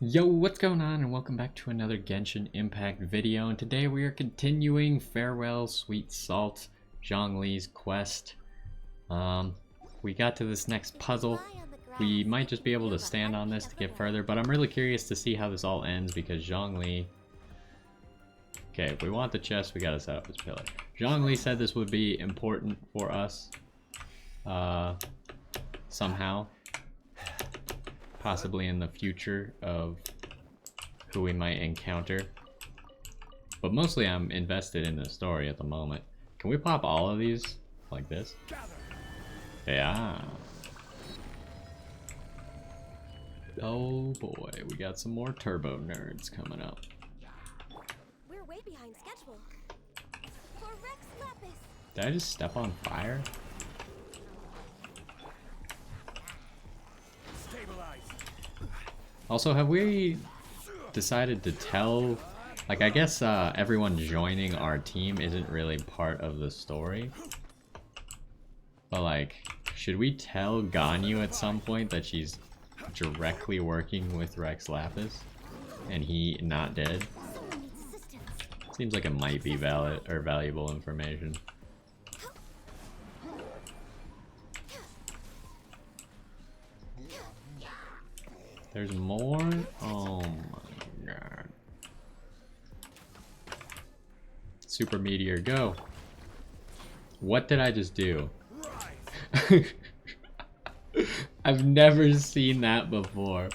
Yo, what's going on, and welcome back to another Genshin Impact video, and today we are continuing Farewell Sweet Salt, Zhongli's quest. We got to this next puzzle. We might just be able to stand on this to get further, but I'm really curious to see how this all ends because Zhongli... Okay, if we want the chest, we gotta set up this pillar. Zhongli said this would be important for us, somehow. Possibly in the future of who we might encounter. But mostly I'm invested in the story at the moment. Can we pop all of these like this? Yeah. Oh boy, we got some more turbo nerds coming up. We're way behind schedule. For Rex Lapis. Did I just step on fire? Also, have we decided to tell, like, I guess everyone joining our team isn't really part of the story, but like, should we tell Ganyu at some point that she's directly working with Rex Lapis and he not dead? Seems like it might be valid or valuable information. There's more? Oh my god. Super Meteor, go. What did I just do? I've never seen that before.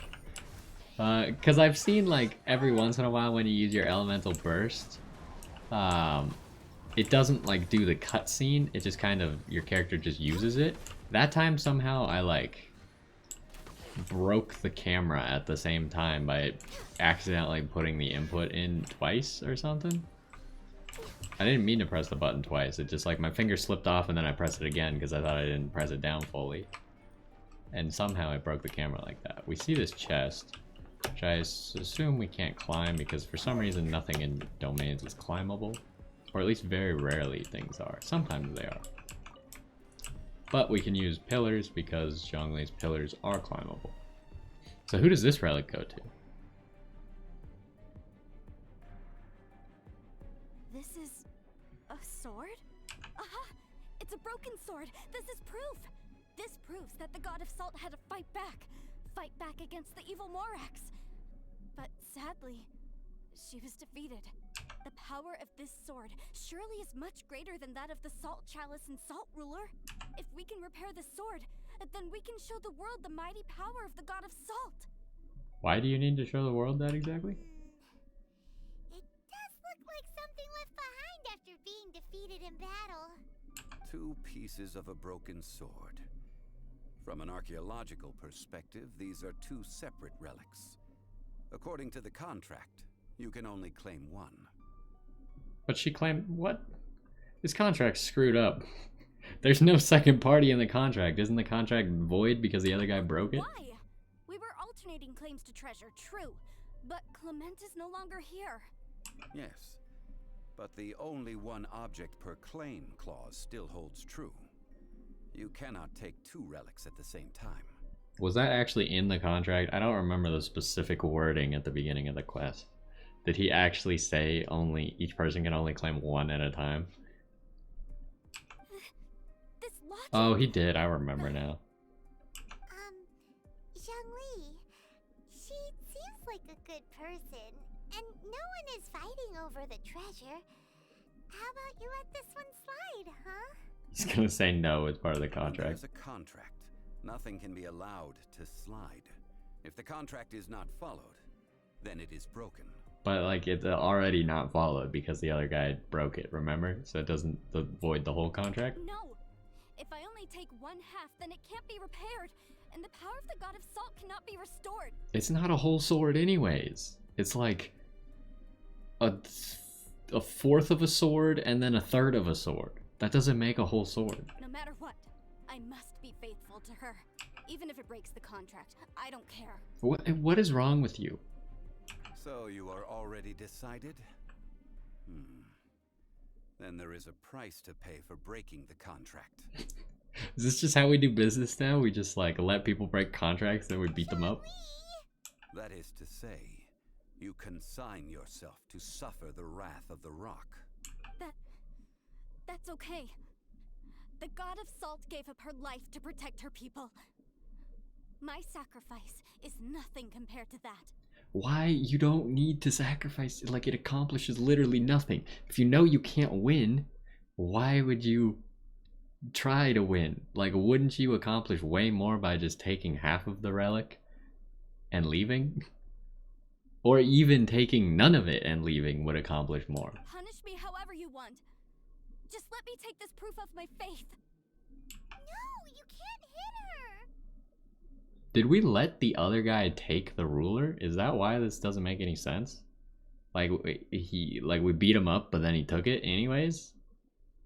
Cause I've seen like every once in a while when you use your elemental burst, it doesn't like do the cutscene, it just kind of, your character just uses it. That time somehow I like broke the camera at the same time by accidentally putting the input in twice or something. I didn't mean to press the button twice, it just like my finger slipped off and then I pressed it again because I thought I didn't press it down fully. And somehow I broke the camera like that. We see this chest, which I assume we can't climb because for some reason nothing in domains is climbable. Or at least very rarely things are. Sometimes they are. But we can use pillars because Zhongli's pillars are climbable. So who does this relic go to? This is a sword? Aha! It's a broken sword. This is proof. This proves that the god of salt had to fight back. Fight back against the evil Morax. But sadly, she was defeated. The power of this sword surely is much greater than that of the Salt Chalice and Salt Ruler. If we can repair the sword, then we can show the world the mighty power of the god of salt. Why do you need to show the world that exactly? It does look like something left behind after being defeated in battle. 2 pieces of a broken sword. From an archaeological perspective, these are 2 separate relics. According to the contract, you can only claim 1. But she claimed, what? This contract's screwed up. There's no second party in the contract. Isn't the contract void because the other guy broke it? Why? We were alternating claims to treasure, true. But Clement is no longer here. Yes, but the only 1 object per claim clause still holds true. You cannot take 2 relics at the same time. Was that actually in the contract? I don't remember the specific wording at the beginning of the quest. Did he actually say only each person can only claim 1 at a time? This logic... Oh, he did. I remember now. Zhongli, she seems like a good person, and no one is fighting over the treasure. How about you let this one slide, huh? He's gonna say no as part of the contract. There's a contract. Nothing can be allowed to slide. If the contract is not followed, then it is broken. But like it's already not followed because the other guy broke it, remember? So it doesn't void the whole contract? No! If I only take 1/2, then it can't be repaired, and the power of the god of salt cannot be restored. It's not a whole sword anyways. It's like a 1/4 of a sword and then a 1/3 of a sword. That doesn't make a whole sword. No matter what, I must be faithful to her. Even if it breaks the contract, I don't care. What is wrong with you? So you are already decided? Then there is a price to pay for breaking the contract. Is this just how we do business now? We just like let people break contracts and we beat them up? That is to say, you consign yourself to suffer the wrath of the rock. That's okay. The God of Salt gave up her life to protect her people. My sacrifice is nothing compared to that. Why? You don't need to sacrifice. Like, it accomplishes literally nothing. If you know you can't win, why would you try to win? Like, wouldn't you accomplish way more by just taking half of the relic and leaving? Or even taking none of it and leaving would accomplish more. Punish me however you want. Just let me take this proof of my faith. No, you can't hit her! Did we let the other guy take the ruler? Is that why this doesn't make any sense? Like, we beat him up, but then he took it anyways?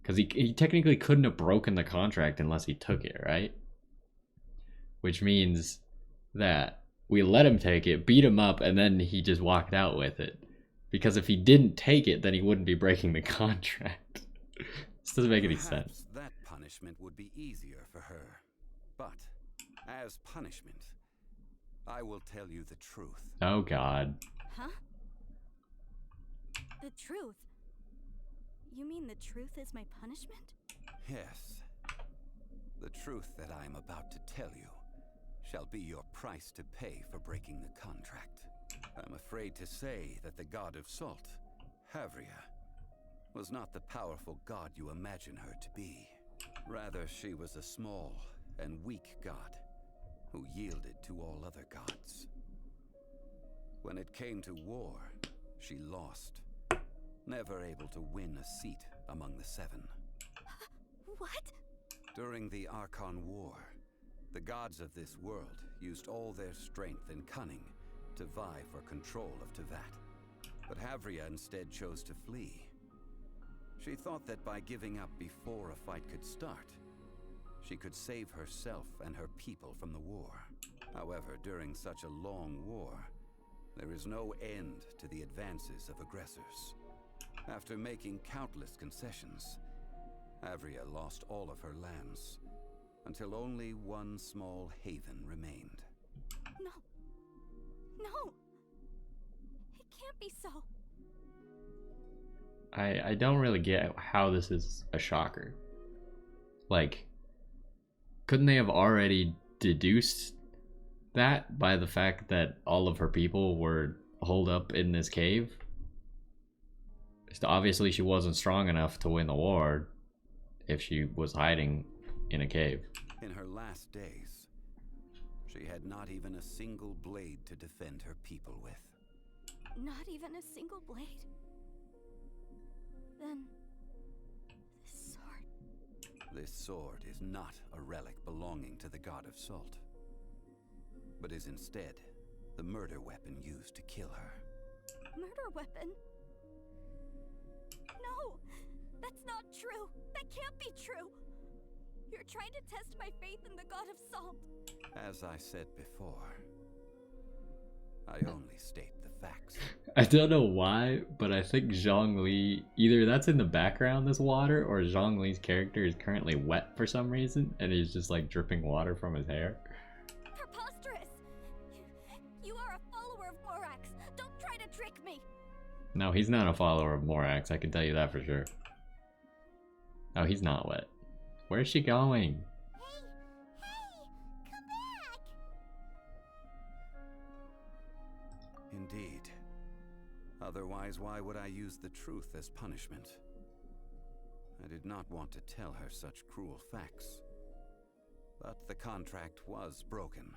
Because he technically couldn't have broken the contract unless he took it, right? Which means that we let him take it, beat him up, and then he just walked out with it. Because if he didn't take it, then he wouldn't be breaking the contract. This doesn't make any sense. That punishment would be easier for her. But, as punishment, I will tell you the truth. Oh god. Huh? The truth? You mean the truth is my punishment? Yes. The truth that I am about to tell you shall be your price to pay for breaking the contract. I'm afraid to say that the god of salt, Havria, was not the powerful god you imagine her to be. Rather, she was a small and weak god who yielded to all other gods. When it came to war, she lost, never able to win a seat among the seven. What? During the Archon War, the gods of this world used all their strength and cunning to vie for control of Tevat. But Havria instead chose to flee. She thought that by giving up before a fight could start, she could save herself and her people from the war. However, during such a long war, there is no end to the advances of aggressors. After making countless concessions, Havria lost all of her lands, until only one small haven remained. No. No. It can't be so. I don't really get how this is a shocker. Like, couldn't they have already deduced that by the fact that all of her people were holed up in this cave? So obviously she wasn't strong enough to win the war if she was hiding in a cave. In her last days, she had not even a single blade to defend her people with. Not even a single blade? Then... this sword... This sword is not a relic belonging to the god of salt, but is instead the murder weapon used to kill her. Murder weapon? No! That's not true! That can't be true! You're trying to test my faith in the god of salt! As I said before, I only state the facts. I don't know why, but I think Zhongli, either that's in the background, this water, or Zhongli's character is currently wet for some reason, and he's just like dripping water from his hair. Preposterous! You are a follower of Morax! Don't try to trick me! No, he's not a follower of Morax, I can tell you that for sure. Oh, he's not wet. Where's she going? Hey! Come back! Indeed. Otherwise, why would I use the truth as punishment? I did not want to tell her such cruel facts. But the contract was broken.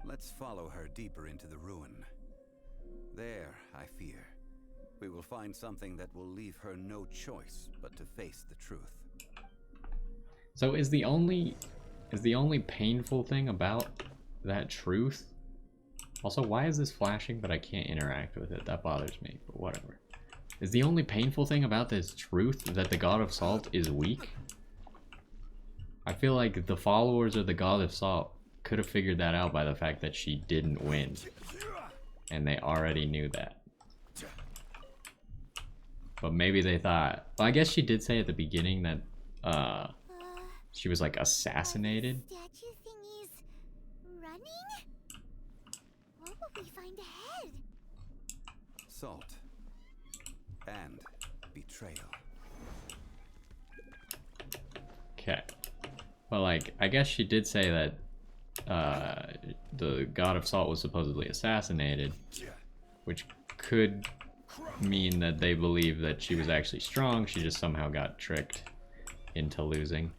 Let's follow her deeper into the ruin. There, I fear, we will find something that will leave her no choice but to face the truth. So is the only painful thing about that truth? Also, why is this flashing but I can't interact with it? That bothers me, but whatever. Is the only painful thing about this truth that the god of salt is weak? I feel like the followers of the god of salt could have figured that out by the fact that she didn't win. And they already knew that. But maybe they thought... Well, I guess she did say at the beginning that she was like assassinated. Statue thingies running? we find ahead? Salt. And betrayal. Okay. Well, like, I guess she did say that the god of salt was supposedly assassinated, which could mean that they believe that she was actually strong. She just somehow got tricked into losing.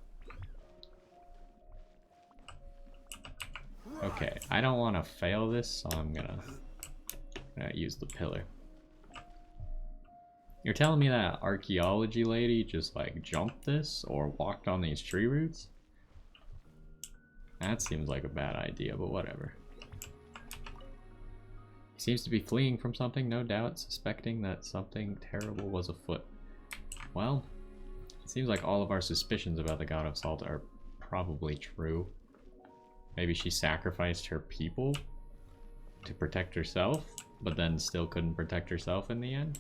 Okay, I don't want to fail this, so I'm gonna use the pillar. You're telling me that archaeology lady just like jumped this or walked on these tree roots? That seems like a bad idea, but whatever. He seems to be fleeing from something, no doubt, suspecting that something terrible was afoot. Well, it seems like all of our suspicions about the God of Salt are probably true. Maybe she sacrificed her people to protect herself, but then still couldn't protect herself in the end.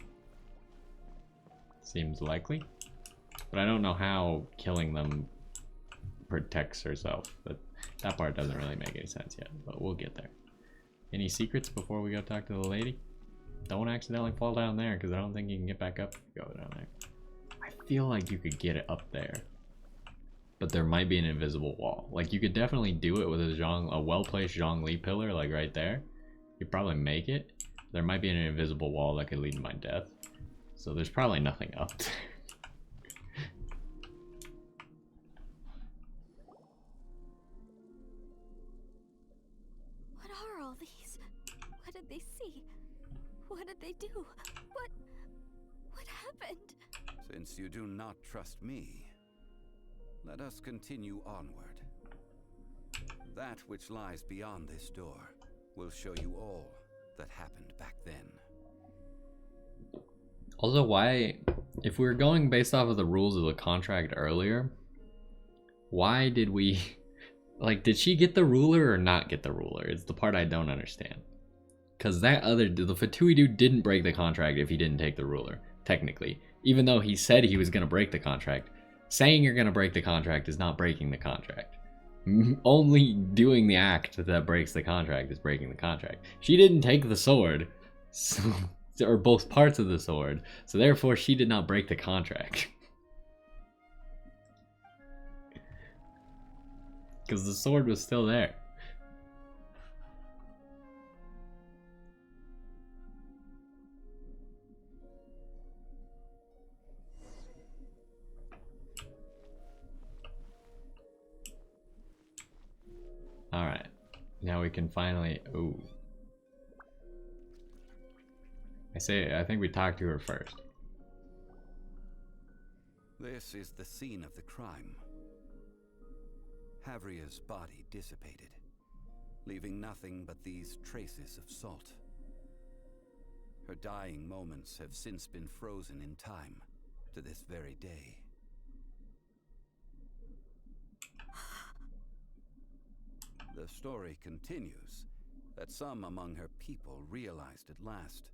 Seems likely. But I don't know how killing them protects herself. But that part doesn't really make any sense yet, but we'll get there. Any secrets before we go talk to the lady? Don't accidentally fall down there, because I don't think you can get back up if you go down there. I feel like you could get it up there, but there might be an invisible wall. Like, you could definitely do it with a well-placed Zhongli pillar, like right there. You'd probably make it. There might be an invisible wall that could lead to my death. So there's probably nothing up there. What are all these? What did they see? What did they do? What happened? Since you do not trust me, let us continue onward. That which lies beyond this door will show you all that happened back then. Also, why, if we were going based off of the rules of the contract earlier, why did we, like, did she get the ruler or not get the ruler? It's the part I don't understand. Because that other, the Fatui dude didn't break the contract if he didn't take the ruler, technically. Even though he said he was going to break the contract. Saying you're going to break the contract is not breaking the contract. Only doing the act that breaks the contract is breaking the contract. She didn't take the sword, so... or both parts of the sword, so therefore she did not break the contract. Because the sword was still there. Alright, now we can finally... Ooh. I think we talked to her first. This is the scene of the crime. Havria's body dissipated, leaving nothing but these traces of salt. Her dying moments have since been frozen in time to this very day. The story continues that some among her people realized at last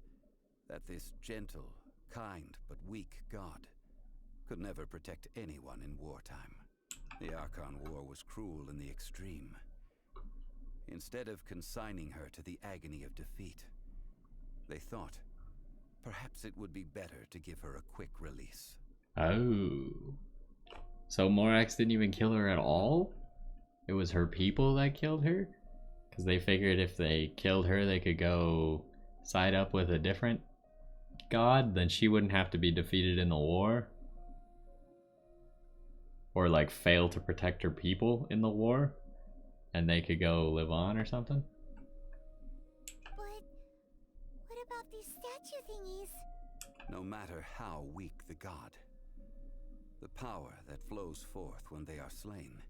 that this gentle, kind, but weak god could never protect anyone in wartime. The Archon War was cruel in the extreme. Instead of consigning her to the agony of defeat, they thought perhaps it would be better to give her a quick release. Oh. So Morax didn't even kill her at all? It was her people that killed her? Because they figured if they killed her, they could go side up with a different god, then she wouldn't have to be defeated in the war. Or like fail to protect her people in the war. And they could go live on or something. But what about these statue thingies? No matter how weak the god, the power that flows forth when they are slain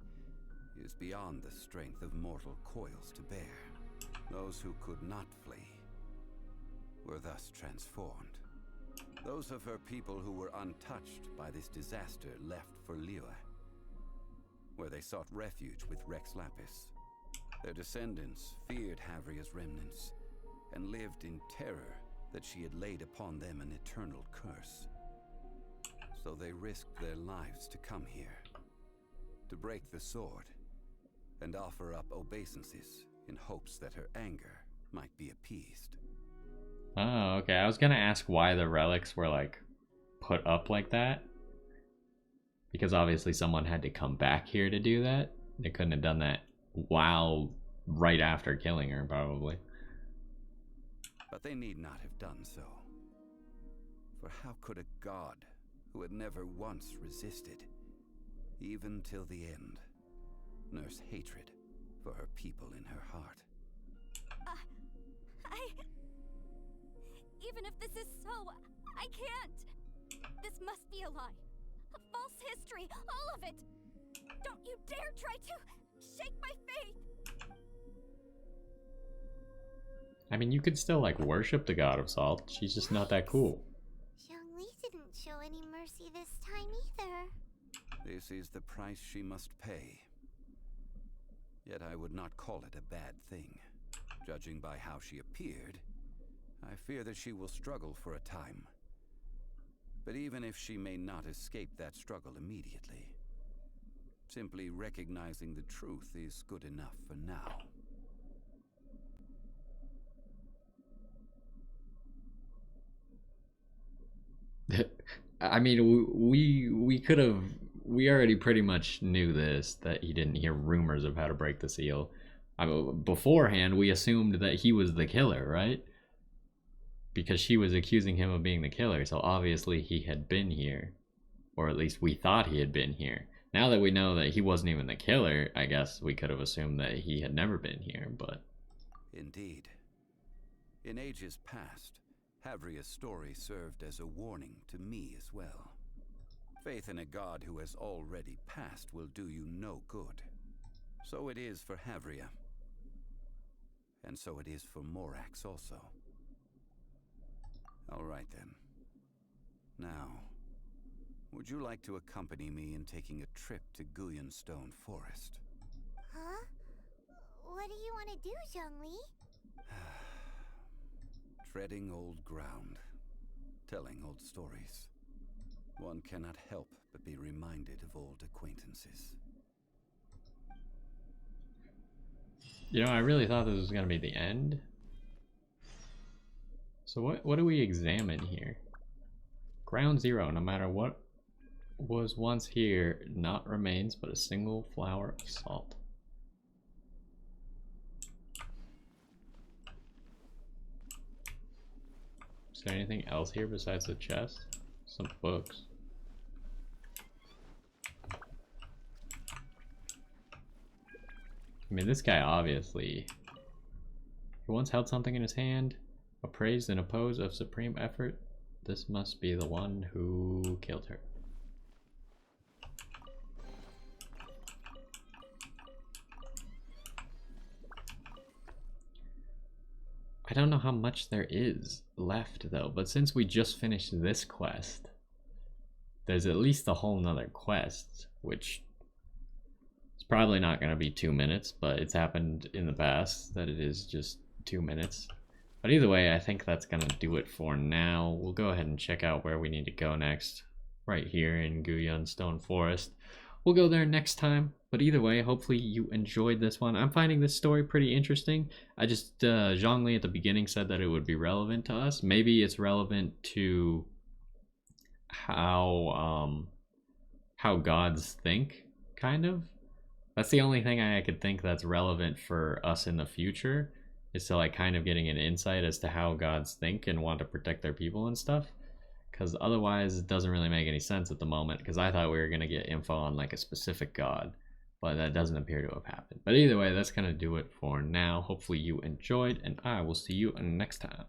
is beyond the strength of mortal coils to bear. Those who could not flee were thus transformed. Those of her people who were untouched by this disaster left for Liyue, where they sought refuge with Rex Lapis. Their descendants feared Havria's remnants and lived in terror that she had laid upon them an eternal curse. So they risked their lives to come here, to break the sword and offer up obeisances in hopes that her anger might be appeased. Oh, okay. I was gonna ask why the relics were like put up like that. Because obviously someone had to come back here to do that. They couldn't have done that while right after killing her, probably. But they need not have done so. For how could a god who had never once resisted, even till the end, nurse hatred for her people in her heart? Even if this is so, I can't. This must be a lie. A false history, all of it. Don't you dare try to shake my faith. I mean, you could still like worship the god of salt. She's just not that cool. Zhongli didn't show any mercy this time either. This is the price she must pay. Yet I would not call it a bad thing. Judging by how she appeared, I fear that she will struggle for a time. But even if she may not escape that struggle immediately, simply recognizing the truth is good enough for now. I mean, we could have, we already pretty much knew this, that he didn't hear rumors of how to break the seal. I mean, beforehand, we assumed that he was the killer, right? Because she was accusing him of being the killer, so obviously he had been here. Or at least we thought he had been here. Now that we know that he wasn't even the killer, I guess we could have assumed that he had never been here, but... Indeed. In ages past, Havria's story served as a warning to me as well. Faith in a god who has already passed will do you no good. So it is for Havria. And so it is for Morax also. All right then. Now, would you like to accompany me in taking a trip to Guyonstone Forest? Huh? What do you want to do, Zhongli? Treading old ground, telling old stories. One cannot help but be reminded of old acquaintances. You know, I really thought this was going to be the end. So what do we examine here? Ground zero, no matter what was once here, not remains but a single flower of salt. Is there anything else here besides the chest? Some books. I mean, this guy obviously, he once held something in his hand, appraised in a pose of supreme effort. This must be the one who killed her. I don't know how much there is left though, but since we just finished this quest, there's at least a whole nother quest, which it's probably not going to be 2 minutes, but it's happened in the past that it is just 2 minutes. But either way, I think that's going to do it for now. We'll go ahead and check out where we need to go next, right here in Guyonstone Forest. We'll go there next time, but either way, hopefully you enjoyed this one. I'm finding this story pretty interesting. I just, Zhongli at the beginning said that it would be relevant to us. Maybe it's relevant to how gods think, kind of. That's the only thing I could think that's relevant for us in the future, is to like kind of getting an insight as to how gods think and want to protect their people and stuff. Because otherwise it doesn't really make any sense at the moment, because I thought we were going to get info on like a specific god, but that doesn't appear to have happened. But either way, that's going to do it for now. Hopefully you enjoyed, and I will see you next time.